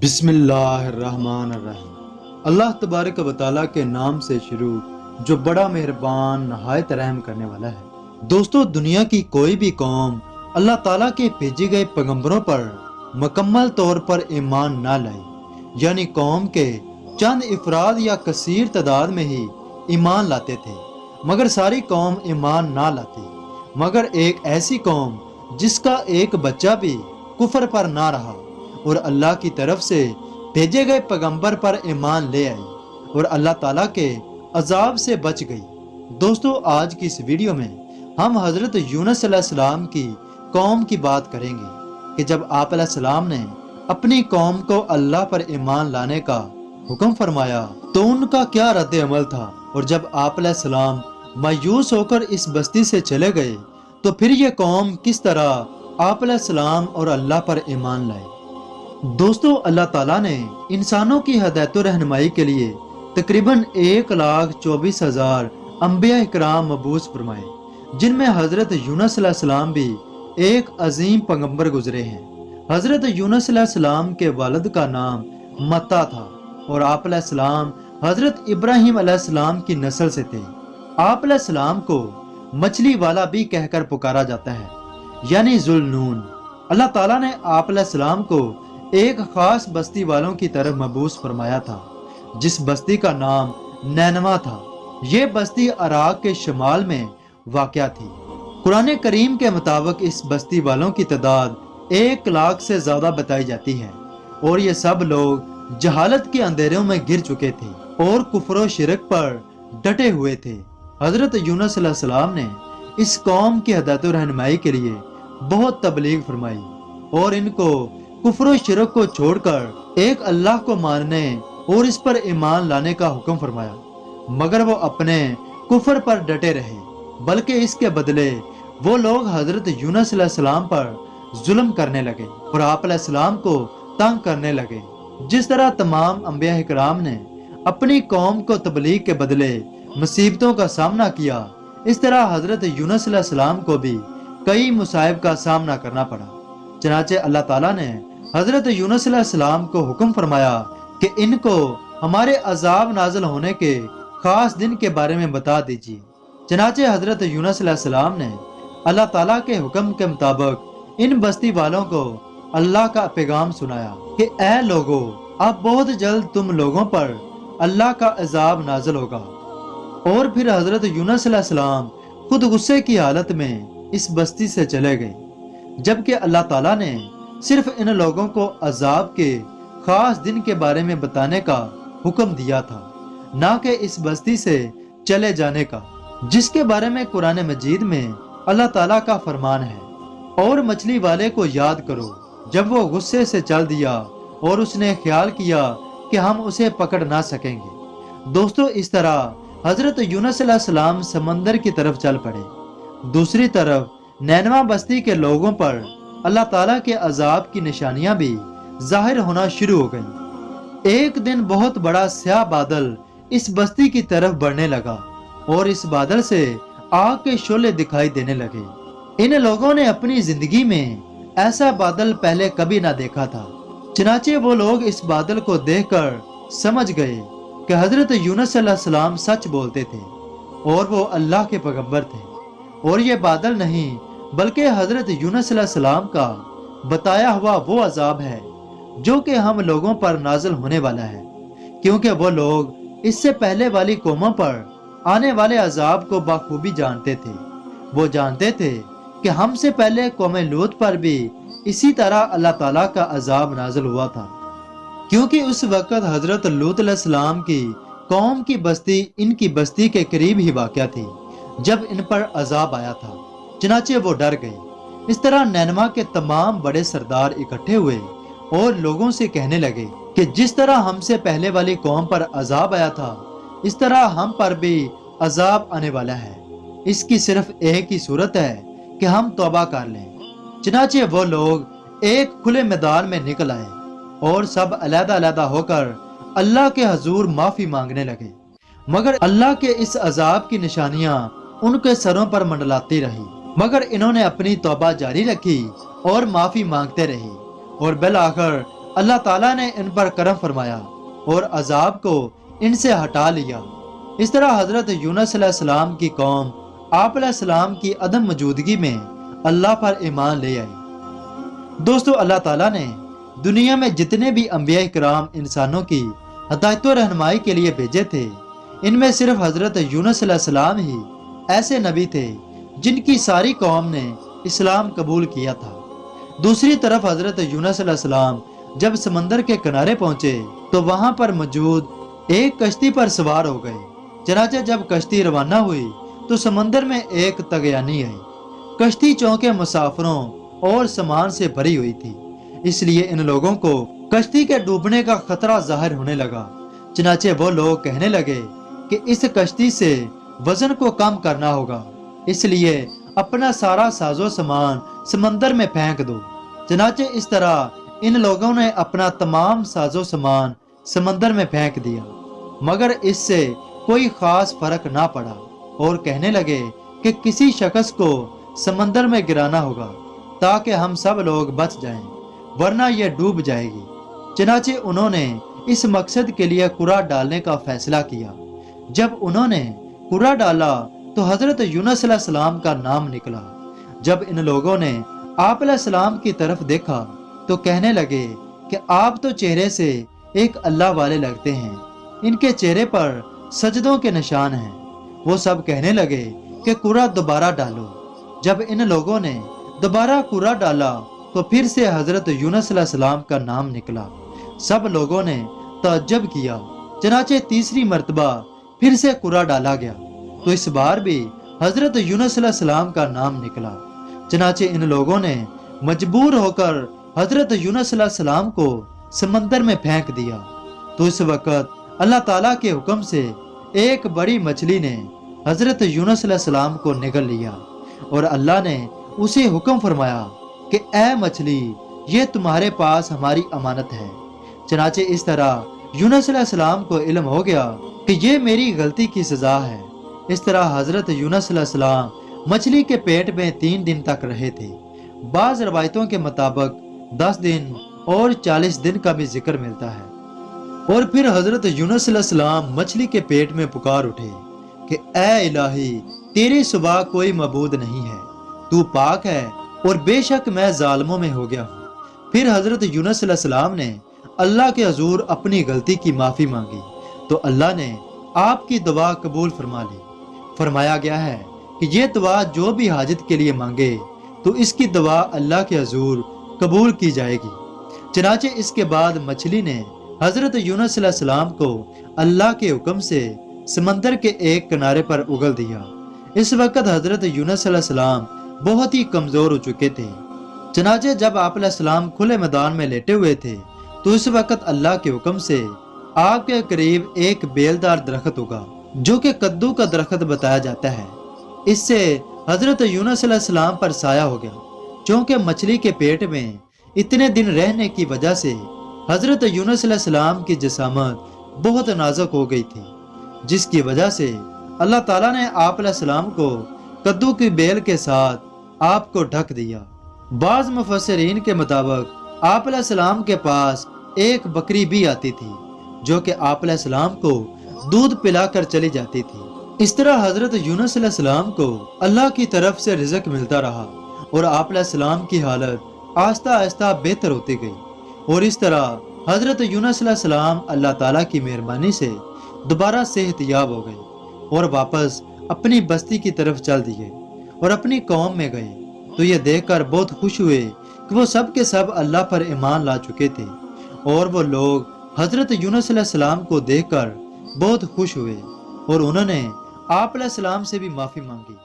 بسم اللہ الرحمن الرحیم۔ اللہ تبارک و تعالیٰ کے نام سے شروع جو بڑا مہربان نہایت رحم کرنے والا ہے۔ دوستو، دنیا کی کوئی بھی قوم اللہ تعالیٰ کے بھیجے گئے پیغمبروں پر مکمل طور پر ایمان نہ لائے، یعنی قوم کے چند افراد یا کثیر تعداد میں ہی ایمان لاتے تھے، مگر ساری قوم ایمان نہ لاتی، مگر ایک ایسی قوم جس کا ایک بچہ بھی کفر پر نہ رہا اور اللہ کی طرف سے بھیجے گئے پیغمبر پر ایمان لے آئی اور اللہ تعالیٰ کے عذاب سے بچ گئی۔ دوستو، آج کی اس ویڈیو میں ہم حضرت یونس علیہ السلام کی قوم کی بات کریں گے کہ جب آپ علیہ السلام نے اپنی قوم کو اللہ پر ایمان لانے کا حکم فرمایا تو ان کا کیا رد عمل تھا، اور جب آپ علیہ السلام مایوس ہو کر اس بستی سے چلے گئے تو پھر یہ قوم کس طرح آپ علیہ السلام اور اللہ پر ایمان لائے۔ دوستو، اللہ تعالیٰ نے انسانوں کی ہدایت و رہنمائی کے لیے تقریباً 1,24,000 انبیاء اکرام مبعوث فرمائے، جن میں حضرت یونس علیہ السلام بھی ایک عظیم پیغمبر گزرے ہیں۔ حضرت یونس علیہ السلام کے والد کا نام متا تھا اور آپ علیہ السلام حضرت ابراہیم علیہ السلام کی نسل سے تھے۔ آپ علیہ السلام کو مچھلی والا بھی کہہ کر پکارا جاتا ہے، یعنی ذوالنون۔ اللہ تعالیٰ نے آپ علیہ السلام کو ایک خاص بستی والوں کی طرف مبعوث فرمایا تھا، جس بستی کا نام نینوا تھا۔ یہ بستی عراق کے شمال میں واقع تھی۔ قرآن کریم کے مطابق اس بستی والوں کی تعداد 1,00,000 سے زیادہ بتائی جاتی ہے، اور یہ سب لوگ جہالت کے اندھیروں میں گر چکے تھے اور کفر و شرک پر ڈٹے ہوئے تھے۔ حضرت یونس علیہ السلام نے اس قوم کی ہدایت و رہنمائی کے لیے بہت تبلیغ فرمائی اور ان کو کفر و شرک کو چھوڑ کر ایک اللہ کو ماننے اور اس پر ایمان لانے کا حکم فرمایا، مگر وہ اپنے کفر پر ڈٹے رہے، بلکہ اس کے بدلے وہ لوگ حضرت یونس علیہ السلام پر ظلم کرنے لگے اور آپ علیہ السلام کو تنگ کرنے لگے۔ جس طرح تمام انبیاء اکرام نے اپنی قوم کو تبلیغ کے بدلے مصیبتوں کا سامنا کیا، اس طرح حضرت یونس علیہ السلام کو بھی کئی مصائب کا سامنا کرنا پڑا۔ چنانچہ اللہ تعالیٰ نے حضرت یونس علیہ السلام کو حکم فرمایا کہ ان کو ہمارے عذاب نازل ہونے کے خاص دن کے بارے میں بتا دیجیے۔ چنانچہ حضرت یونس علیہ السلام نے اللہ تعالیٰ کے حکم کے مطابق ان بستی والوں کو اللہ کا پیغام سنایا کہ اے لوگو، اب بہت جلد تم لوگوں پر اللہ کا عذاب نازل ہوگا۔ اور پھر حضرت یونس علیہ السلام خود غصے کی حالت میں اس بستی سے چلے گئے، جبکہ اللہ تعالیٰ نے صرف ان لوگوں کو عذاب کے خاص دن کے بارے میں بتانے کا حکم دیا تھا، نہ کہ اس بستی سے چلے جانے کا، جس کے بارے میں قرآن مجید میں اللہ تعالیٰ کا فرمان ہے۔ اور مچھلی والے کو یاد کرو جب وہ غصے سے چل دیا اور اس نے خیال کیا کہ ہم اسے پکڑ نہ سکیں گے۔ دوستو، اس طرح حضرت یونس علیہ السلام سمندر کی طرف چل پڑے۔ دوسری طرف نینوا بستی کے لوگوں پر اللہ تعالیٰ کے عذاب کی نشانیاں بھی ظاہر ہونا شروع ہو گئیں۔ ایک دن بہت بڑا سیاہ بادل اس بستی کی طرف بڑھنے لگا اور اس بادل سے آگ کے شعلے دکھائی دینے لگے۔ ان لوگوں نے اپنی زندگی میں ایسا بادل پہلے کبھی نہ دیکھا تھا، چنانچہ وہ لوگ اس بادل کو دیکھ کر سمجھ گئے کہ حضرت یونس علیہ السلام سچ بولتے تھے اور وہ اللہ کے پیغمبر تھے، اور یہ بادل نہیں بلکہ حضرت یونس علیہ السلام کا بتایا ہوا وہ عذاب ہے جو کہ ہم لوگوں پر نازل ہونے والا ہے، کیونکہ وہ لوگ اس سے پہلے والی قوموں پر آنے والے عذاب کو بخوبی جانتے تھے۔ وہ جانتے تھے کہ ہم سے پہلے قوم لوط پر بھی اسی طرح اللہ تعالیٰ کا عذاب نازل ہوا تھا، کیونکہ اس وقت حضرت لوط علیہ السلام کی قوم کی بستی ان کی بستی کے قریب ہی واقع تھی جب ان پر عذاب آیا تھا، چنانچہ وہ ڈر گئے۔ اس طرح نینوا کے تمام بڑے سردار اکٹھے ہوئے اور لوگوں سے کہنے لگے کہ جس طرح ہم سے پہلے والی قوم پر عذاب آیا تھا، اس طرح ہم پر بھی عذاب آنے والا ہے۔ اس کی صرف ایک ہی صورت ہے کہ ہم توبہ کر لیں۔ چنانچہ وہ لوگ ایک کھلے میدان میں نکل آئے اور سب علیحدہ علیحدہ ہو کر اللہ کے حضور معافی مانگنے لگے، مگر اللہ کے اس عذاب کی نشانیاں ان کے سروں پر منڈلاتی رہی، مگر انہوں نے اپنی توبہ جاری رکھی اور معافی مانگتے رہے، اور بالآخر اللہ تعالیٰ نے ان پر کرم فرمایا اور عذاب کو ان سے ہٹا لیا۔ اس طرح حضرت یونس علیہ السلام کی قوم آپ علیہ السلام کی عدم موجودگی میں اللہ پر ایمان لے آئی۔ دوستو، اللہ تعالیٰ نے دنیا میں جتنے بھی انبیاء کرام انسانوں کی ہدایت و رہنمائی کے لیے بھیجے تھے، ان میں صرف حضرت یونس علیہ السلام ہی ایسے نبی تھے جن کی ساری قوم نے اسلام قبول کیا تھا۔ دوسری طرف حضرت یونس علیہ السلام جب سمندر کے کنارے پہنچے تو وہاں پر موجود ایک کشتی پر سوار ہو گئے۔ چنانچہ جب کشتی روانہ ہوئی تو سمندر میں ایک طغیانی آئی۔ کشتی چونکہ مسافروں اور سامان سے بھری ہوئی تھی، اس لیے ان لوگوں کو کشتی کے ڈوبنے کا خطرہ ظاہر ہونے لگا۔ چنانچہ وہ لوگ کہنے لگے کہ اس کشتی سے وزن کو کم کرنا ہوگا، اس لیے اپنا سارا ساز و سامان سمندر میں پھینک دو۔ چنانچہ اس طرح ان لوگوں نے اپنا تمام ساز و سامان سمندر میں پھینک دیا، مگر اس سے کوئی خاص فرق نہ پڑا، اور کہنے لگے کہ کسی شخص کو سمندر میں گرانا ہوگا تاکہ ہم سب لوگ بچ جائیں، ورنہ یہ ڈوب جائے گی۔ چنانچہ انہوں نے اس مقصد کے لیے قرع ڈالنے کا فیصلہ کیا۔ جب انہوں نے قرع ڈالا تو حضرت یونس علیہ السلام کا نام نکلا۔ جب ان لوگوں نے آپ علیہ السلام کی طرف دیکھا تو کہنے لگے کہ آپ تو چہرے سے ایک اللہ والے لگتے ہیں، ان کے چہرے پر سجدوں کے نشان ہیں۔ وہ سب کہنے لگے کہ قرع دوبارہ ڈالو۔ جب ان لوگوں نے دوبارہ قرع ڈالا تو پھر سے حضرت یونس علیہ السلام کا نام نکلا۔ سب لوگوں نے تعجب کیا۔ چنانچہ تیسری مرتبہ پھر سے قرع ڈالا گیا تو اس بار بھی حضرت یونس علیہ السلام کا نام نکلا۔ چنانچہ ان لوگوں نے مجبور ہو کر حضرت یونس علیہ السلام کو سمندر میں پھینک دیا۔ تو اس وقت اللہ تعالیٰ کے حکم سے ایک بڑی مچھلی نے حضرت یونس علیہ السلام کو نگل لیا، اور اللہ نے اسے حکم فرمایا کہ اے مچھلی، یہ تمہارے پاس ہماری امانت ہے۔ چنانچہ اس طرح یونس علیہ السلام کو علم ہو گیا کہ یہ میری غلطی کی سزا ہے۔ اس طرح حضرت یونس علیہ السلام مچھلی کے پیٹ میں 3 دن تک رہے تھے۔ بعض روایتوں کے مطابق 10 دن اور 40 دن کا بھی ذکر ملتا ہے۔ اور پھر حضرت یونس علیہ السلام مچھلی کے پیٹ میں پکار اٹھے کہ اے الہی، تیرے سوا کوئی معبود نہیں ہے، تو پاک ہے اور بے شک میں ظالموں میں ہو گیا ہوں۔ پھر حضرت یونس علیہ السلام نے اللہ کے حضور اپنی غلطی کی معافی مانگی تو اللہ نے آپ کی دعا قبول فرما لی۔ فرمایا گیا ہے کہ یہ دعا جو بھی حاجت کے لیے مانگے تو اس کی دعا اللہ کے حضور قبول کی جائے گی۔ چنانچہ اس کے بعد مچھلی نے حضرت یونس علیہ السلام کو اللہ کے حکم سے سمندر کے ایک کنارے پر اگل دیا۔ اس وقت حضرت یونس علیہ السلام بہت ہی کمزور ہو چکے تھے۔ چنانچہ جب آپ علیہ السلام کھلے میدان میں لیٹے ہوئے تھے تو اس وقت اللہ کے حکم سے آگ کے قریب ایک بیلدار درخت اگا جو کہ کدو کا درخت بتایا جاتا ہے۔ اس سے حضرت یونس علیہ السلام پر سایہ ہو گیا، چونکہ مچھلی کے پیٹ میں اتنے دن رہنے کی وجہ سے حضرت یونس علیہ السلام کی جسامت بہت نازک ہو گئی تھی، جس کی وجہ سے اللہ تعالیٰ نے آپ علیہ السلام کو کدو کی بیل کے ساتھ آپ کو ڈھک دیا۔ بعض مفسرین کے مطابق آپ علیہ السلام کے پاس ایک بکری بھی آتی تھی جو کہ آپ علیہ السلام کو دودھ پلا کر چلی جاتی تھی۔ اس طرح حضرت یونس علیہ السلام کو اللہ کی طرف سے رزق ملتا رہا اور آپ علیہ السلام کی حالت آہستہ آہستہ بہتر ہوتی گئی، اور اس طرح حضرت یونس علیہ السلام اللہ تعالیٰ کی مہربانی سے دوبارہ صحت یاب ہو گئے اور واپس اپنی بستی کی طرف چل دیے اور اپنی قوم میں گئے۔ تو یہ دیکھ کر بہت خوش ہوئے کہ وہ سب کے سب اللہ پر ایمان لا چکے تھے، اور وہ لوگ حضرت یونس علیہ السلام کو دیکھ کر بہت خوش ہوئے اور انہوں نے آپ علیہ السلام سے بھی معافی مانگی۔